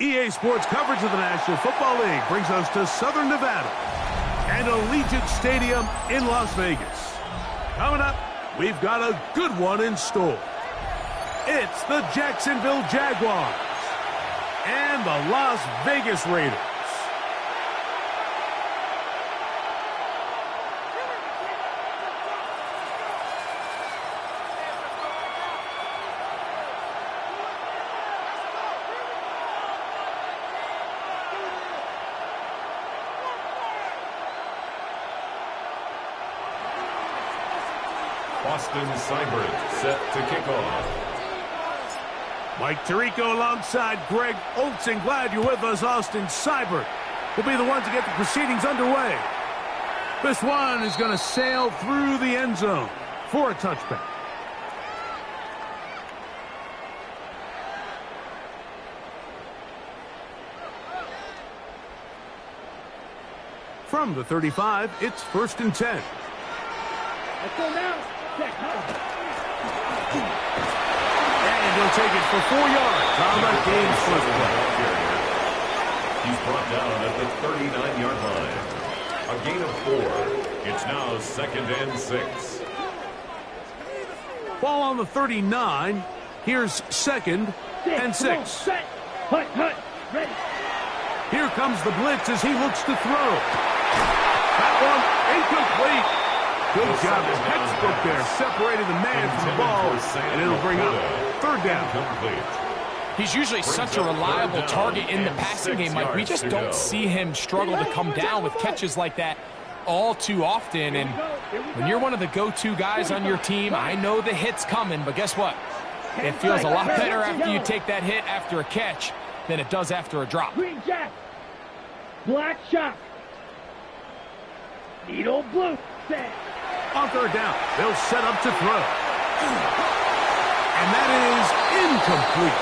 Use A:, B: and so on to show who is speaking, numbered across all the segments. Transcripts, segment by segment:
A: EA Sports coverage of the National Football League brings us to Southern Nevada and Allegiant Stadium in Las Vegas. Coming up, we've got a good one in store. It's the Jacksonville Jaguars and the Las Vegas Raiders.
B: Austin Seibert set to kick off.
A: Mike Tirico alongside Greg Olsen. Glad you're with us. Austin Seibert will be the one to get the proceedings underway. This one is going to sail through the end zone for a touchback. From the 35, it's 1st and 10.
C: Let's go now.
A: And he'll take it for 4 yards on the game's first play.
B: He's brought down at the 39-yard line. A gain of 4. It's now 2nd and 6.
A: Ball on the 39. Here's 2nd and 6.
C: Hut, ready.
A: Here comes the blitz as he looks to throw. That one incomplete. Good job. Textbook there, separating the man from the ball, and it'll bring up 3rd down.
D: He's usually such a reliable target in the passing game, Mike. We just don't see him struggle to come down with catches like that all too often. And when you're one of the go-to guys on your team, I know the hit's coming, but guess what? It feels a lot better after you take that hit after a catch than it does after a drop.
C: Green jack. Black shock. Needle blue. Set.
A: On 3rd down, they'll set up to throw. And that is incomplete.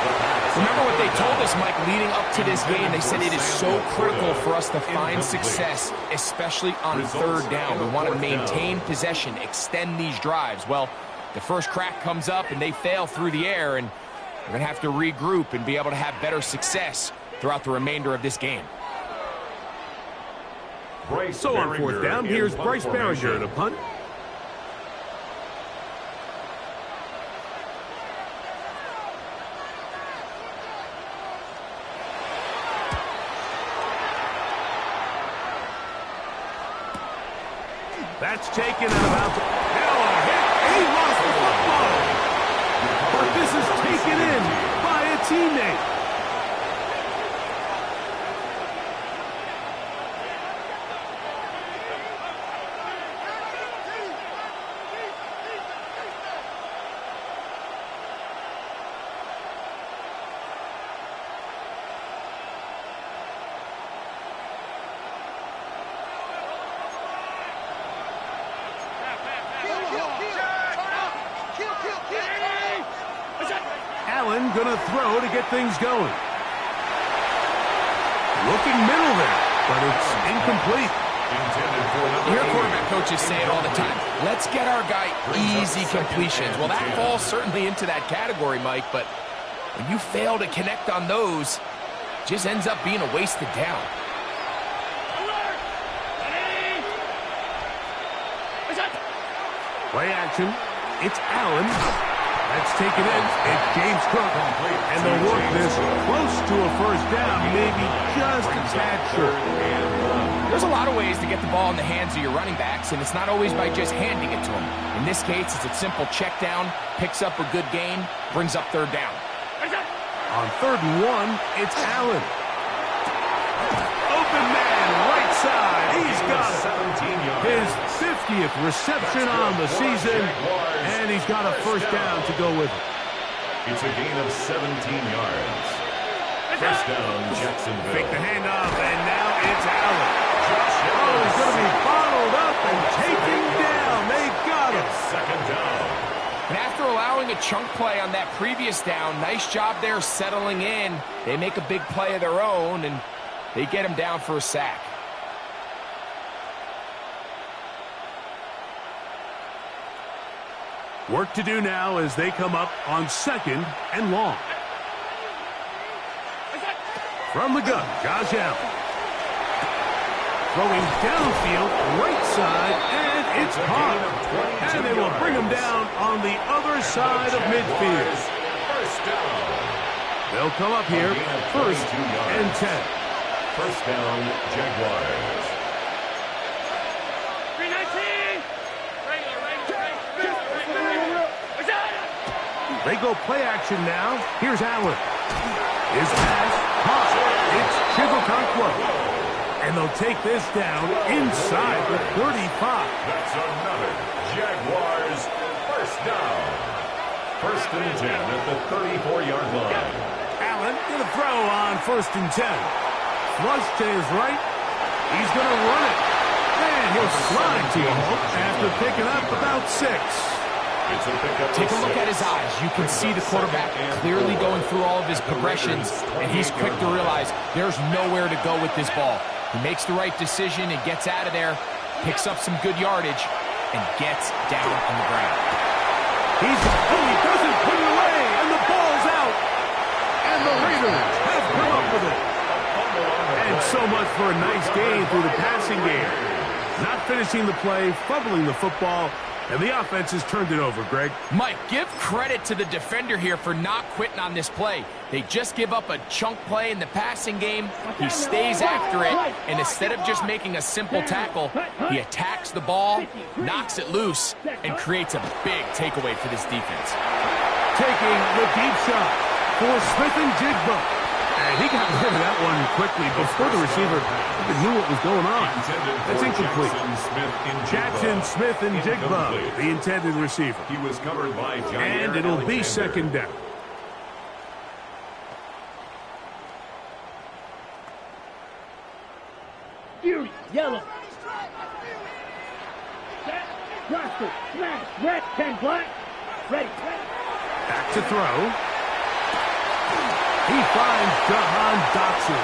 D: Remember what they told us, Mike, leading up to this game? They said it is so critical for us to find success, especially on 3rd down. We want to maintain possession, extend these drives. Well, the first crack comes up and they fail through the air, and we're going to have to regroup and be able to have better success throughout the remainder of this game.
A: So on 4th down, here's Bryce Berringer to punt. That's taken and about to... He lost the football. But this is taken in by a teammate. Allen gonna throw to get things going. Looking middle there, but it's incomplete.
D: You hear quarterback coaches say it all the time. Let's get our guy easy completions. Well, that falls certainly into that category, Mike, but when you fail to connect on those, it just ends up being a wasted down.
A: Play action. It's Allen. That's taken in. It's James Cook. And they'll work this close to a first down, maybe just a tad short.
D: There's a lot of ways to get the ball in the hands of your running backs, and it's not always by just handing it to them. In this case, it's a simple check down, picks up a good gain, brings up third down.
A: On 3rd and 1, it's Allen. Open man, right side. He's got his 50th reception on the season, and he's got a first down to go with it.
B: It's a gain of 17 yards. First down, Jacksonville.
A: Fake the handoff, and now it's Allen. Oh, he's going to be bottled up and taken down. They got him.
B: Second down.
D: And after allowing a chunk play on that previous down, nice job there settling in. They make a big play of their own, and they get him down for a sack.
A: Work to do now as they come up on 2nd and long. From the gun, Josh Allen. Throwing downfield, right side, and it's caught. And they will bring him down on the other side of midfield.
B: First down.
A: They'll come up here, 1st and 10.
B: First down, Jaguars.
C: 319.
A: They go play action now. Here's Allen. His pass caught. It's Chigokonkwo. And they'll take this down inside the 35.
B: That's another Jaguars first down. 1st and 10 at the 34-yard line.
A: Allen going to throw on 1st and 10. Flush to his right. He's going to run it. And he'll slide to a halt after picking up about 6.
B: It's a pickup.
D: Take a look at his eyes. You can see the quarterback clearly going through all of his progressions, and he's quick to realize there's nowhere to go with this ball. He makes the right decision and gets out of there, picks up some good yardage, and gets down on the ground.
A: He doesn't put it away, and the ball's out. And the Raiders have come up with it. And so much for a nice gain through the passing game. Not finishing the play, fumbling the football, and the offense has turned it over, Greg.
D: Mike, give credit to the defender here for not quitting on this play. They just give up a chunk play in the passing game. He stays after it, and instead of just making a simple tackle, he attacks the ball, knocks it loose, and creates a big takeaway for this defense.
A: Taking the deep shot for Smith and Jigba. And he got rid of that one quickly before the receiver even knew what was going on. That's incomplete. Jackson, Smith, and Jigba, the intended receiver.
B: He was covered by
A: and it'll be 2nd down.
C: Fury, yellow. Set, roster, smash, red, 10 black. Ready.
A: Back to throw. He finds Jahan Dotson.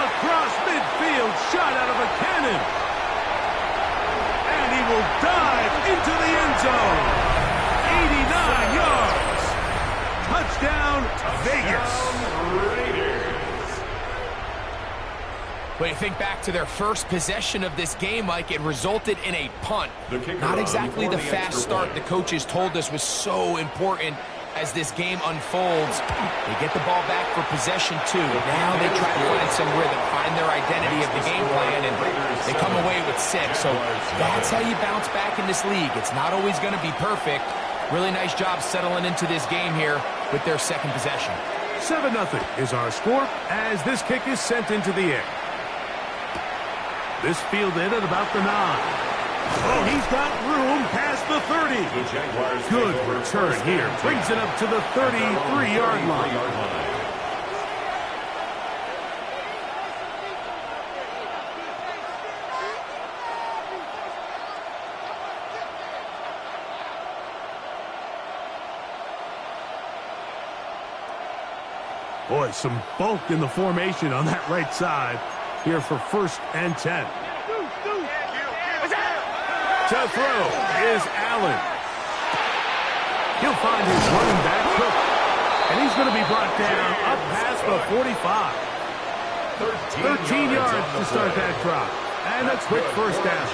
A: Across midfield, shot out of a cannon. And he will dive into the end zone. 89 yards. Touchdown, Vegas.
B: Raiders.
D: When you think back to their first possession of this game, Mike, it resulted in a punt. Not exactly the fast start the coaches told us was so important. As this game unfolds, they get the ball back for possession 2. Now they try to find some rhythm, find their identity of the game plan, and they come away with 6. So that's how you bounce back in this league. It's not always going to be perfect. Really nice job settling into this game here with their 2nd possession.
A: 7-0 is our score as this kick is sent into the air. This fielded at about the 9. Oh, he's got room past the 30. Good return here. Brings it up to the 33-yard line. Boy, some bulk in the formation on that right side. here for 1st and 10. To throw is Allen. He'll find his running back Cook. And he's going to be brought down up past the 45. 13 yards to start that drive. And a quick 1st down.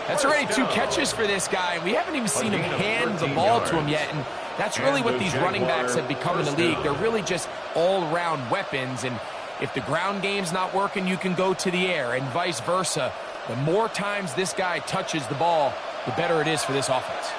D: That's already 2 catches for this guy. We haven't even seen him hand the ball to him yet. And that's really what these running backs have become in the league. They're really just all-around weapons. And if the ground game's not working, you can go to the air and vice versa. The more times this guy touches the ball, the better it is for this offense.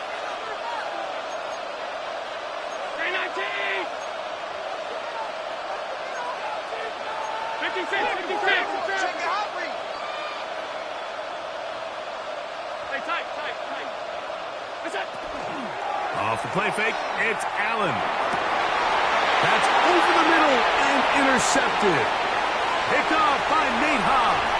A: Off the play fake, it's Allen. That's over the middle and intercepted. Picked off by Nate Hobbs.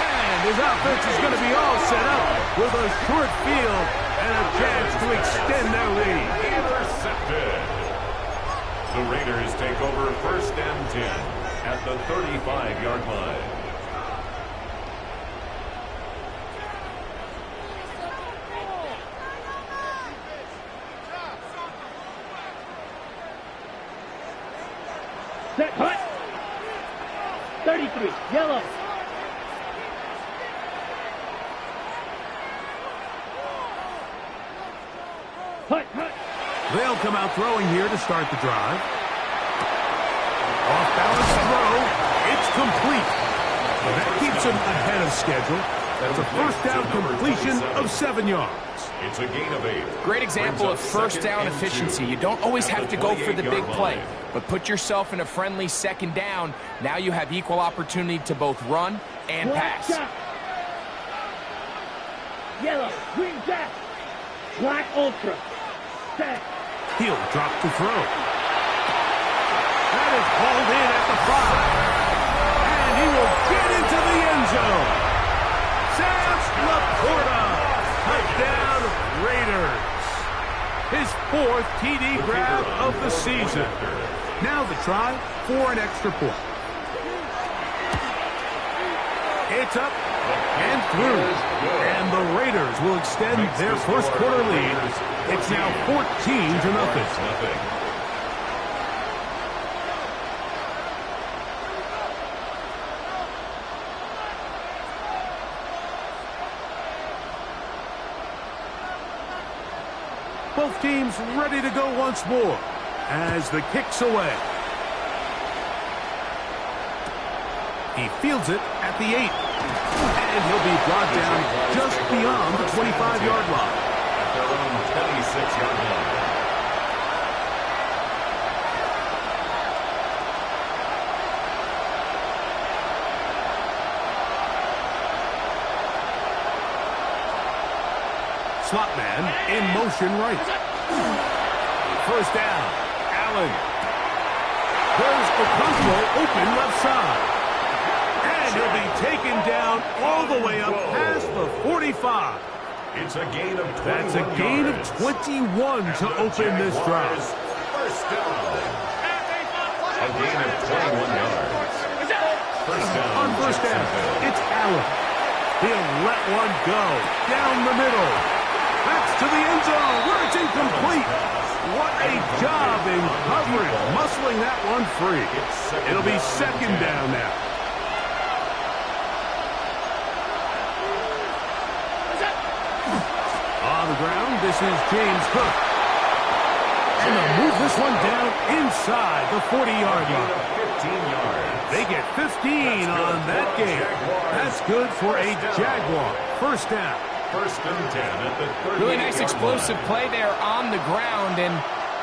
A: And his offense is going to be all set up with a short field and a chance to extend their lead.
B: Intercepted. The Raiders take over 1st and 10 at the 35-yard line.
C: Set, hut. 33, yellow. Hut, hut.
A: They'll come out throwing here to start the drive. Off-balance throw. It's complete. And that keeps him ahead of schedule. That's a 1st down completion of 7 yards.
B: It's a gain of 8.
D: Great example of 1st down efficiency. You don't always have to go for the big play, but put yourself in a friendly 2nd down. Now you have equal opportunity to both run and pass.
C: Yellow, green jack, black ultra. Set.
A: He'll drop to throw. That is hauled in at the 5. And he will get into the end zone. Sam Laporta. Touchdown, Raiders. His 4th TD grab of the season. Now the try for an extra point. It's up and through. And the Raiders will extend their 1st quarter lead. It's now 14-0. Both teams ready to go once more as the kick's away. He fields it at the 8. And he'll be brought down just beyond the 25-yard line.
B: At their own 26-yard line.
A: Slot man in motion right. 1st down. Allen. There's Okonkwo open left side. And he'll be taken down all the way up past the 45.
B: It's a gain of 21
A: That's a gain of 21 to open this drive.
B: 1st down. A gain of 21 yards. 1st down.
A: On 1st down, it's Allen. He'll let one go down the middle. That's to the end zone where it's incomplete. What a job in coverage, muscling that one free. It'll be 2nd down now. On the ground, this is James Cook. And they'll move this one down inside the 40-yard line.
B: 15 yards.
A: They get 15 on that game. That's good for a Jaguar. 1st down.
B: 1st and 10 at the 30.
D: Really nice explosive play there on the ground. And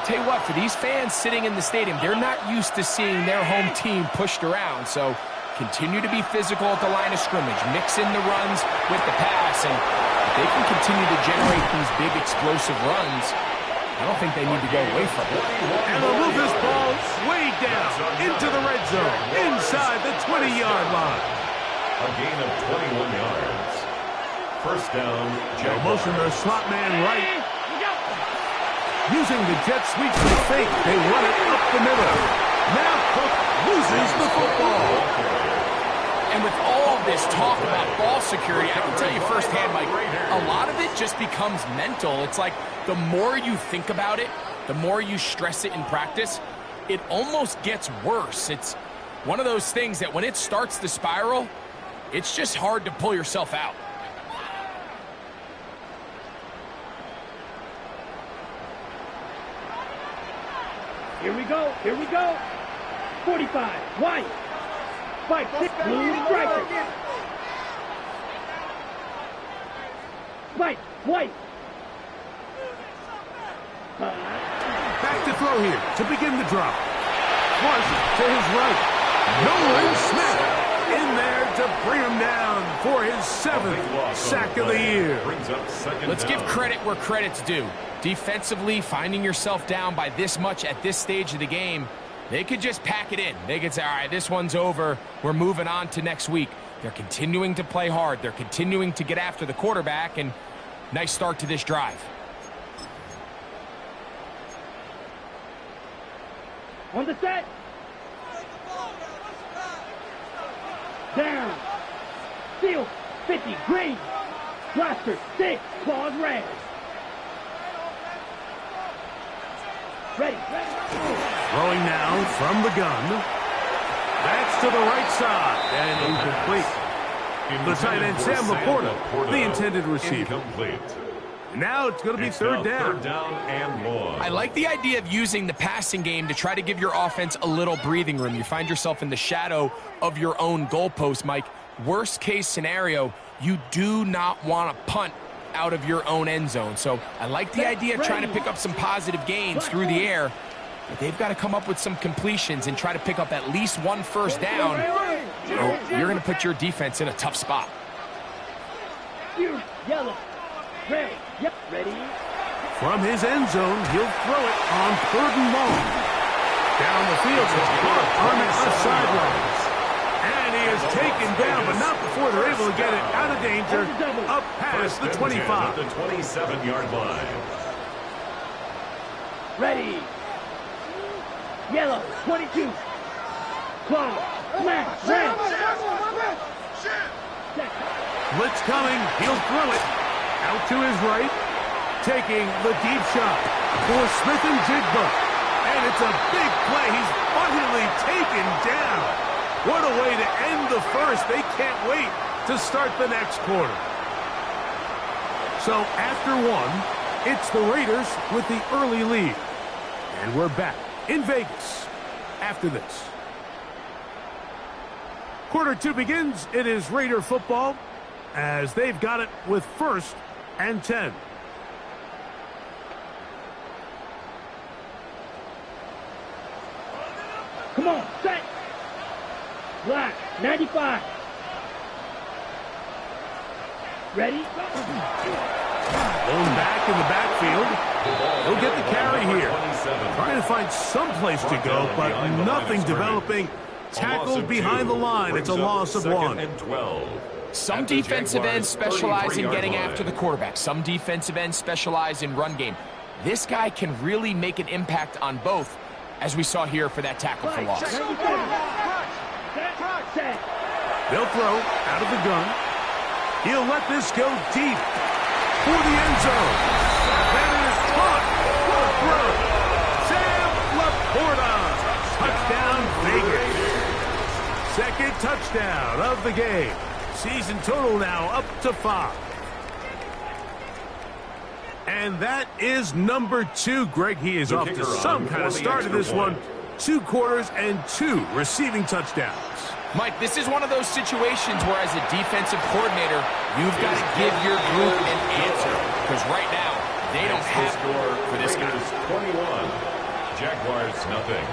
D: tell you what, for these fans sitting in the stadium, they're not used to seeing their home team pushed around. So continue to be physical at the line of scrimmage. Mix in the runs with the pass. And if they can continue to generate these big explosive runs, I don't think they need to go away from it.
A: And they'll move this ball way down into the red zone, inside the 20-yard line.
B: A gain of 21 yards. 1st down,
A: They'll motion the slot man right. Using the jet sweep to the fake, they run it up the middle. Now Cook loses the football.
D: And with all this talk about ball security, I can tell you firsthand, Mike, a lot of it just becomes mental. It's like the more you think about it, the more you stress it in practice, it almost gets worse. It's one of those things that when it starts to spiral, it's just hard to pull yourself out.
C: Here we go. Here we go. 45. White. 5-6. Blue striker. White.
A: Back to throw here to begin the drop. Flush to his right. Nolan Smith in there to bring him down for his 7th sack of the year.
D: Let's give credit where credit's due. Defensively, finding yourself down by this much at this stage of the game, they could just pack it in. They could say, all right, this one's over. We're moving on to next week. They're continuing to play hard. They're continuing to get after the quarterback, and nice start to this drive.
C: On the set. Down. Field 50. Green. Blaster 6. Claws red. Ready.
A: Throwing now from the gun. That's to the right side and incomplete. The tight end Sam Laporta, the intended receiver.
B: Incomplete.
A: Now it's going to be third down.
B: Third down and long.
D: I like the idea of using the passing game to try to give your offense a little breathing room. You find yourself in the shadow of your own goalpost, Mike. Worst case scenario, you do not want to punt out of your own end zone. So I like the idea of trying to pick up some positive gains through the air, but they've got to come up with some completions and try to pick up at least one first down, or you're going to put your defense in a tough spot.
C: Yellow. Red. Yep. Ready.
A: From his end zone, he'll throw it on 3rd and long. Down the field, it's caught on the left sideline. And he is taken down, but not before they're able to get it out of danger, up past the 25.
B: The 27-yard line.
C: Ready. Yellow. 22. Claw. Smash. Red.
A: Blitz coming, he'll throw it. Out to his right, taking the deep shot for Smith and Jigba. And it's a big play. He's finally taken down. What a way to end the first. They can't wait to start the next quarter. So after one, it's the Raiders with the early lead. And we're back in Vegas after this. Quarter 2 begins. It is Raider football as they've got it with 1st and 10.
C: Come on, set. Black, 95. Ready?
A: Going back in the backfield. He'll get the carry here. Trying to find some place to go, but nothing developing. Tackled behind the line. It's a loss of 1.
D: Some defensive ends specialize in getting after the quarterback. Some defensive ends specialize in run game. This guy can really make an impact on both, as we saw here for that tackle for loss.
A: They'll throw out of the gun. He'll let this go deep for the end zone. That is caught for a throw. Sam Laporta. Touchdown, Vegas. 2nd touchdown of the game. Season total now up to 5. And that is number 2. Greg, he is off to some kind of start in this one. 2 quarters and 2 receiving touchdowns.
D: Mike, this is one of those situations where as a defensive coordinator, you've got to give your group an answer. Because right now, they don't have score for this guy.
B: 21. Jaguars nothing.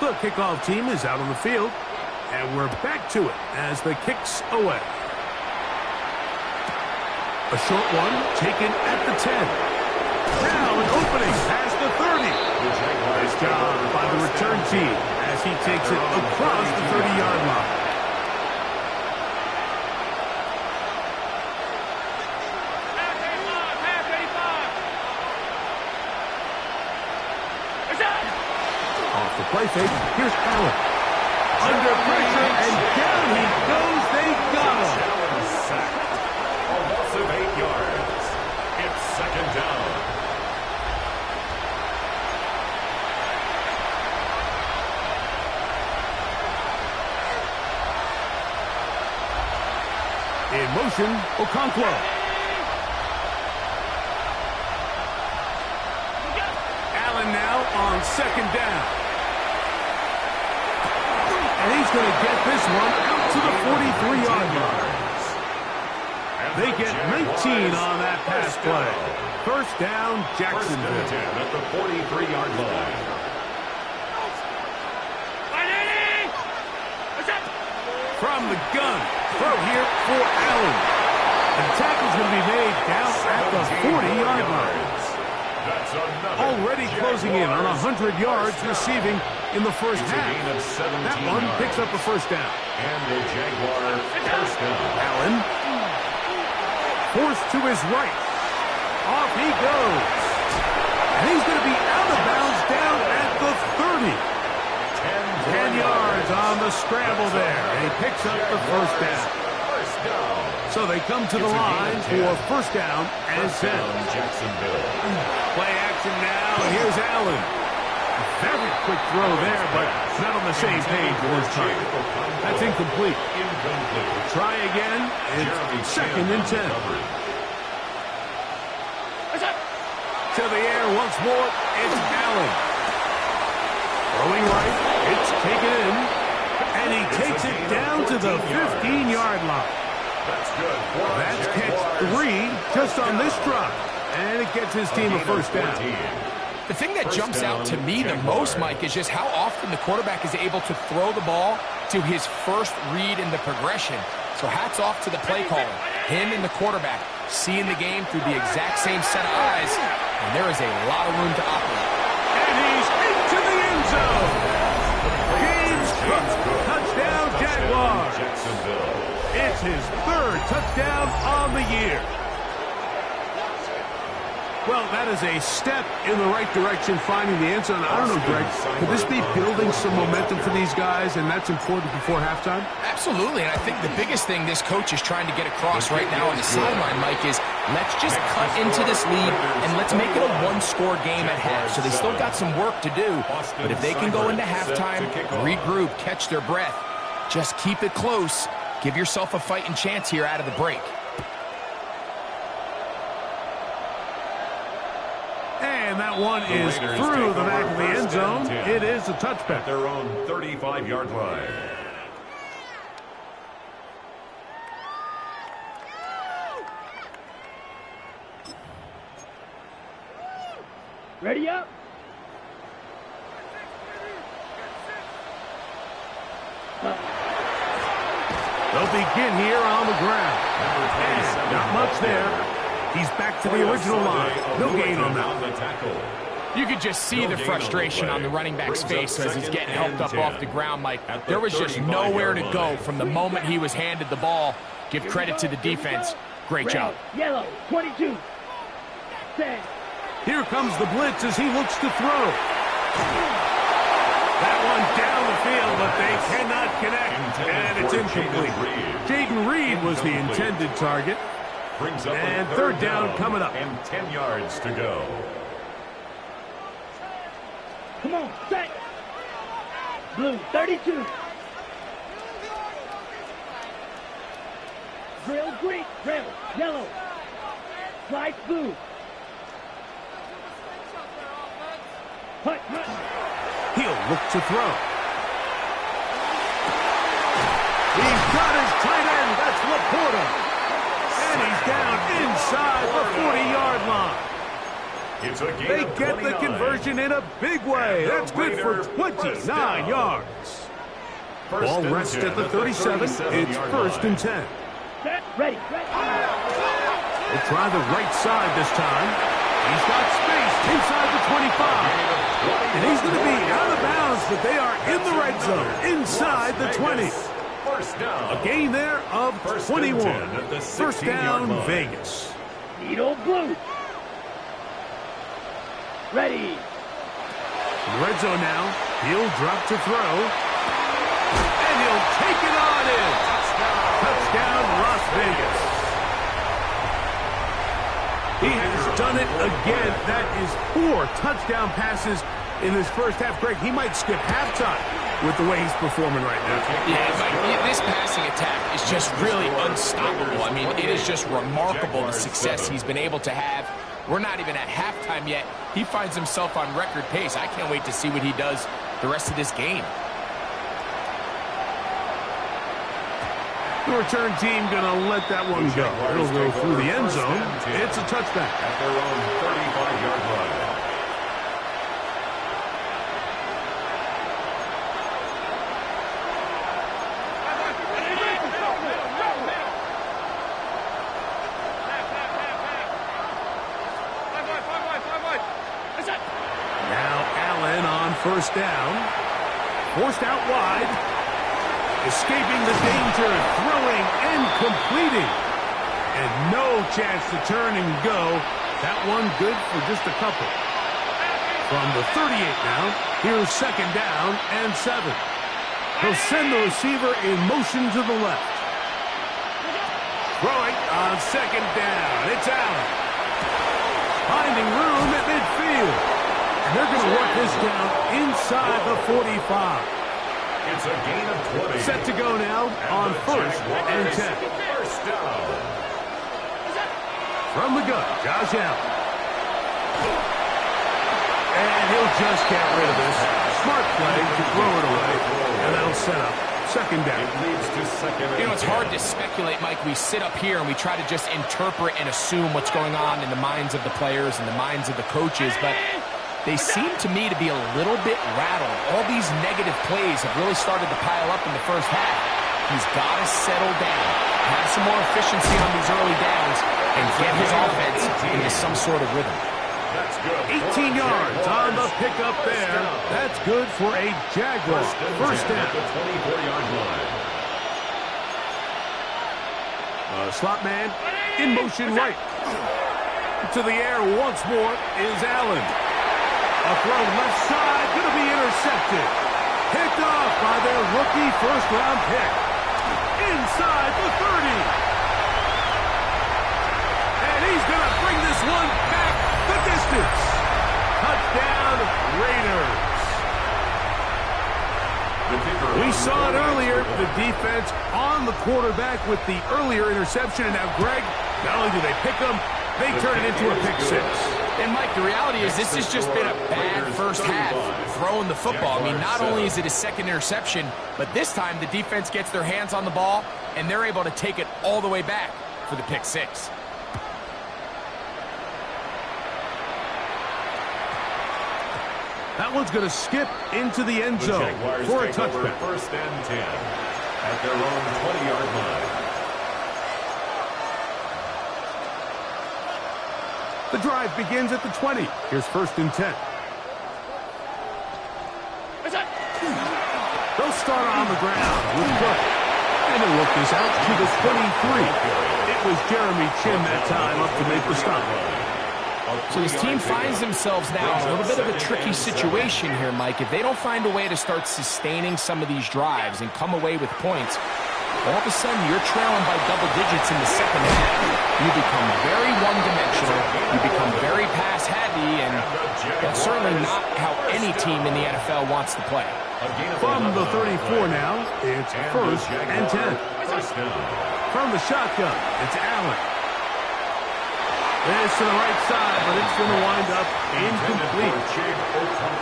A: The kickoff team is out on the field, and we're back to it as the kick's away. A short one taken at the 10. Now an opening past the 30. Nice job by the return team as he takes it across the 30-yard line. play fake. Here's Allen. Under pressure, and down he goes. They got him.
B: Allen sacked. A loss of 8 yards. It's second down.
A: In motion, Okonkwo. Allen now on second down. And he's going to get this one out to the 43-yard line. They get 19 on that pass play. First down, Jacksonville.
B: First and 10 at the 43-yard line.
A: From the gun, throw here for Allen. And the tackle's going to be made down at the 40-yard line. Already closing in on 100 yards receiving in the first half. That one picks up a first down.
B: And the Jaguar first down.
A: Allen forced to his right. Off he goes. And he's going to be out of bounds down at the 30. 10 yards on the scramble there. And he picks up the first down. So they come to the line for first down and 10.
B: Jacksonville.
A: Play action now. Here's Allen. Very quick throw there, but not on the same page with his time. That's incomplete. Try again. It's second and 10. To the air once more. It's Allen. Throwing right. It's taken in. And he takes it down to the 15-yard line. That's catch 3 just on this drop. And it gets his team a first down.
D: The thing that jumps out to me the most, Mike, is just how often the quarterback is able to throw the ball to his first read in the progression. So hats off to the play caller. Him and the quarterback seeing the game through the exact same set of eyes. And there is a lot of room to operate.
A: And he's into the end zone. James Cook, touchdown Jaguars. It's his third touchdown on the year. Well, that is a step in the right direction, finding the end zone. I don't know, Greg, could this be building some momentum for these guys, and that's important before halftime?
D: Absolutely, and I think the biggest thing this coach is trying to get across right now on the sideline, Mike, is let's just cut into this lead, and let's make it a one-score game at half. So they still got some work to do, but if they can go into halftime, regroup, catch their breath, just keep it close, give yourself a fighting chance here out of the break.
A: And that one is through the back of the end zone. It is a touchback.
B: At their own 35-yard line.
C: Ready up.
A: They'll begin here on the ground. And not much there. He's back to the original line. No gain on that.
D: You could just see the frustration on the running back's face as he's getting helped up off the ground, Mike. There was just nowhere to go from the moment he was handed the ball. Give credit to the defense. Great job.
C: Yellow, 22. 10.
A: Here comes the blitz as he looks to throw. That one down the field, but they cannot connect. And it's incomplete. Jaden Reed was the intended target. And third down coming up.
B: And 10 yards to go.
C: Come on, set. Blue, 32. Drill, green, drill, yellow. Slide, blue. Hut, hut.
A: He'll look to throw. He's got his tight end. That's Laporta. And he's down inside the 40-yard line.
B: It's a gain
A: They
B: of
A: get
B: 29.
A: the conversion in a big way. That's good for 29 yards. Ball rests at the 37. It's first and 10.
C: Set, ready, ready.
A: They'll try the right side this time. He's got space inside the 25. And he's going to be out of bounds, but they are in the red zone, inside the 20.
B: First down.
A: A gain there of 21. First down,
B: line.
A: Vegas.
C: Needle blue. Ready.
A: In the red zone now. He'll drop to throw. And he'll take it on in. Touchdown, Las Vegas. He has done it again. That is 4 touchdown passes in this first half. Greg, he might skip halftime with the way he's performing right now.
D: Yeah, this passing attack is just really unstoppable. I mean, it is just remarkable the success he's been able to have. We're not even at halftime yet. He finds himself on record pace. I can't wait to see what he does the rest of this game.
A: The return team going to let that one go. It'll go through the end zone. It's a touchback.
B: At their own 35-yard line.
A: Now Allen on first down. Forced out wide. Escaping the danger, throwing and completing. And no chance to turn and go. That one good for just a couple. From the 38 now, here's second down and 7. He'll send the receiver in motion to the left. Throwing on second down. It's Allen. Finding room at midfield. And they're going to work this down inside the 45.
B: It's a gain of 20.
A: Set to go now on first and 10.
B: First down.
A: From the gun, Josh Allen. And he'll just get rid of this. Smart play to throw it away. And that'll set up second down.
B: It leads to second and 10.
D: You know, it's hard to speculate, Mike. We sit up here and we try to just interpret and assume what's going on in the minds of the players and the minds of the coaches, but they seem to me to be a little bit rattled. All these negative plays have really started to pile up in the first half. He's got to settle down, have some more efficiency on these early downs, and get his offense into some sort of rhythm.
B: That's good.
A: 18 yards on the pickup there. That's good for a Jaguar. First down.
B: At the 24-yard line.
A: Slot man in motion right. To the air once more is Allen. A throw left side, going to be intercepted. Picked off by their rookie first-round pick. Inside the 30. And he's going to bring this one back the distance. Touchdown, Raiders. We saw it earlier, the defense on the quarterback with the earlier interception. And now, Greg, not only do they pick him, they turn it into a pick 6.
D: And, Mike, the reality is this has just been a bad first half throwing the football. I mean, not only is it a second interception, but this time the defense gets their hands on the ball, and they're able to take it all the way back for the pick 6.
A: That one's going to skip into the end zone for a touchback.
B: First and 10 at their own 20-yard line.
A: The drive begins at the 20. Here's first and 10. They'll start on the ground with Cook. And they'll work this out to the 23. It was Jeremy Chin that time up to make the stop.
D: So this team finds themselves now in a little bit of a tricky situation here, Mike. If they don't find a way to start sustaining some of these drives and come away with points, all of a sudden you're trailing by double digits in the second half. You become very one-dimensional. You become very pass-heavy, and that's certainly not how any team in the NFL wants to play.
A: From the 34 now, it's first and 10. From the shotgun, it's Allen. This to the right side, but it's going to wind up incomplete.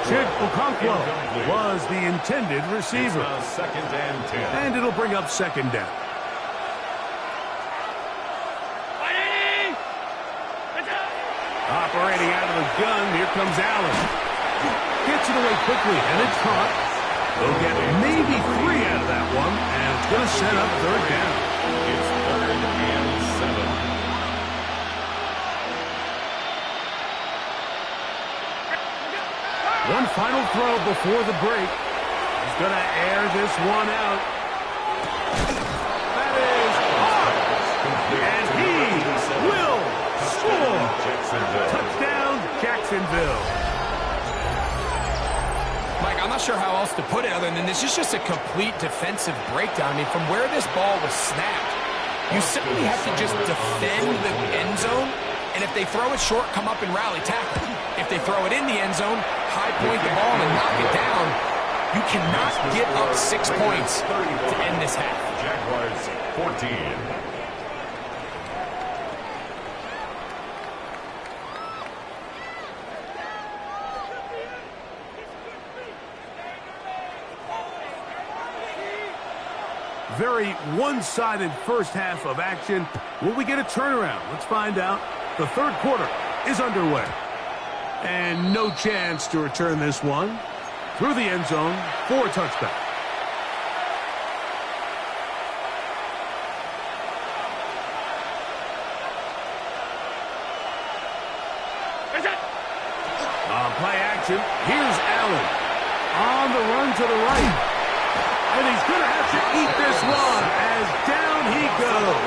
A: Chig Okonkwo was the intended receiver.
B: Second and 10.
A: And it'll bring up second down. Operating out of the gun, here comes Allen. Gets it away quickly, and it's caught. They'll get maybe 3 out of that one, and it's going to set up third down.
B: It's third and 7.
A: One final throw before the break. He's going to air this one out. That is hard. And he will score. Touchdown, Jacksonville.
D: Mike, I'm I'm not sure how else to put it other than this is just a complete defensive breakdown. I mean, from where this ball was snapped, you simply have to just defend the end zone, and if they throw it short, come up and rally tackle. If they throw it in the end zone, high point the ball and knock it down. You cannot get up 6 points to end this half.
B: Jaguars 14.
A: Very one-sided first half of action. Will we get a turnaround? Let's find out. The third quarter is underway. And no chance to return this one. Through the end zone for a touchback. On play action, here's Allen. On the run to the right. And he's going to have to eat this one as down he goes.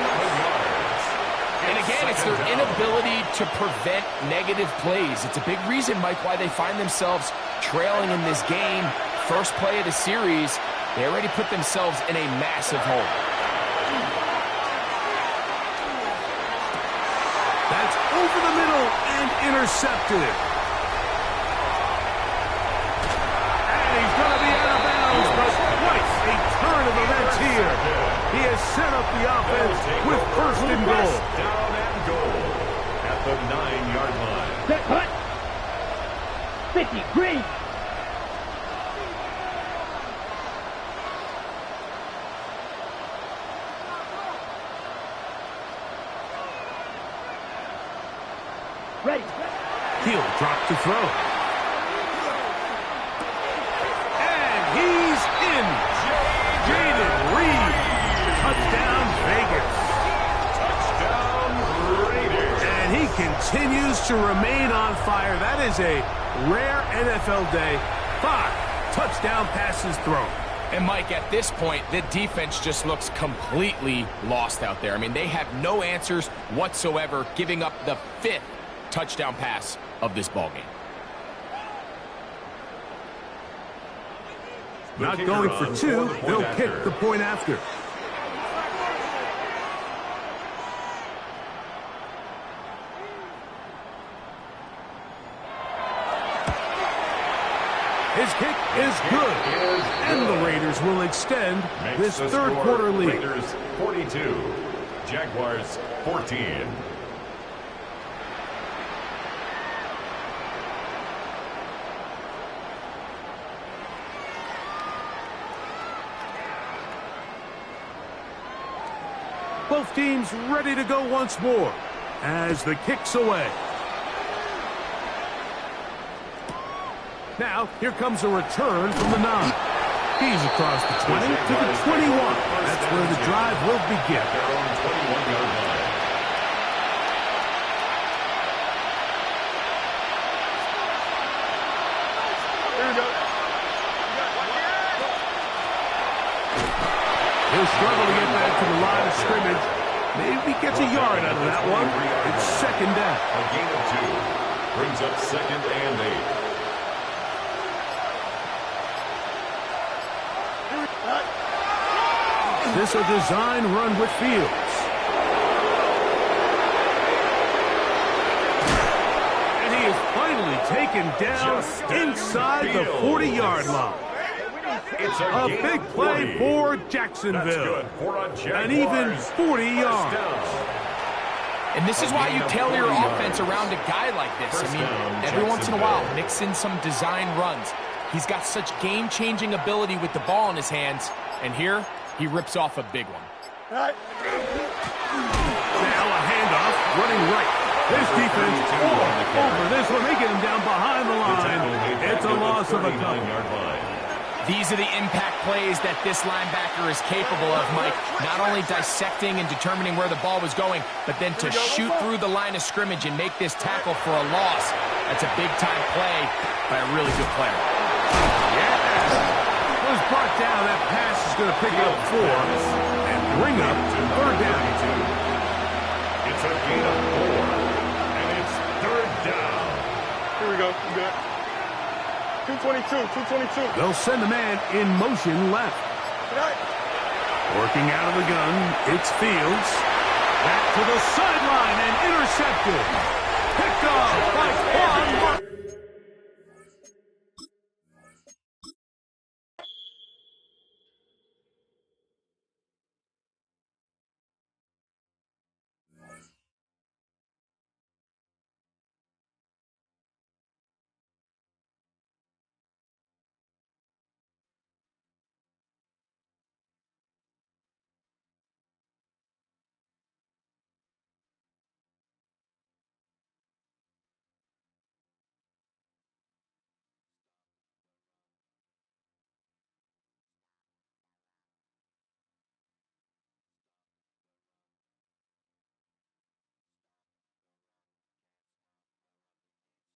D: And again, it's their inability to prevent negative plays. It's a big reason, Mike, why they find themselves trailing in this game. First play of the series, they already put themselves in a massive hole.
A: That's over the middle and intercepted. And he's going to be out of bounds, but twice a turn of events here. He has set up the offense with first and goal.
B: Down and goal at the 9-yard line.
C: Set cut. 50, green. Ready.
A: He'll drop to throw. And he's in. Jaden Reed. Touchdown, Vegas.
B: Touchdown, Raiders.
A: And he continues to remain on fire. That is a rare NFL day. 5 touchdown passes thrown.
D: And, Mike, at this point, the defense just looks completely lost out there. I mean, they have no answers whatsoever, giving up the 5th touchdown pass of this ballgame.
A: Not going for 2. They'll kick the point after. His kick is good. And the Raiders will extend this third quarter lead.
B: Raiders 42, Jaguars 14.
A: Both teams ready to go once more as the kick's away. Now, here comes a return from the 9. He's across the 20 to the 21. That's where the drive will begin.
B: Their own 21-yard line.
A: He'll struggle to get back to the line of scrimmage. Maybe gets a yard out of that one. It's second down.
B: A gain of 2 brings up second and 8.
A: This a design run with Fields. And he is finally taken down inside the 40-yard line.
B: It's
A: A big play
B: 40.
A: for
B: That's
A: Jacksonville.
B: good for a Jaguars.
A: And even 40 yards.
D: And this is why you tailor your offense around a guy like this. I mean, every once in a while, mix in some design runs. He's got such game-changing ability with the ball in his hands. And here, he rips off a big one.
A: Now a handoff, running right. This defense all over this one. They get him down behind the line. It's a loss of a couple.
D: These are the impact plays that this linebacker is capable of, Mike. Not only dissecting and determining where the ball was going, but then to shoot through the line of scrimmage and make this tackle for a loss. That's a big-time play by a really good player.
A: Was brought down. That pass is going to pick up 4 and bring up third down.
B: It's a gain of 4, and it's third down.
E: Here we go. You got it.
C: 222.
A: They'll send a man in motion left. Working out of the gun, it's Fields. Back to the sideline and intercepted. Picked off by Quan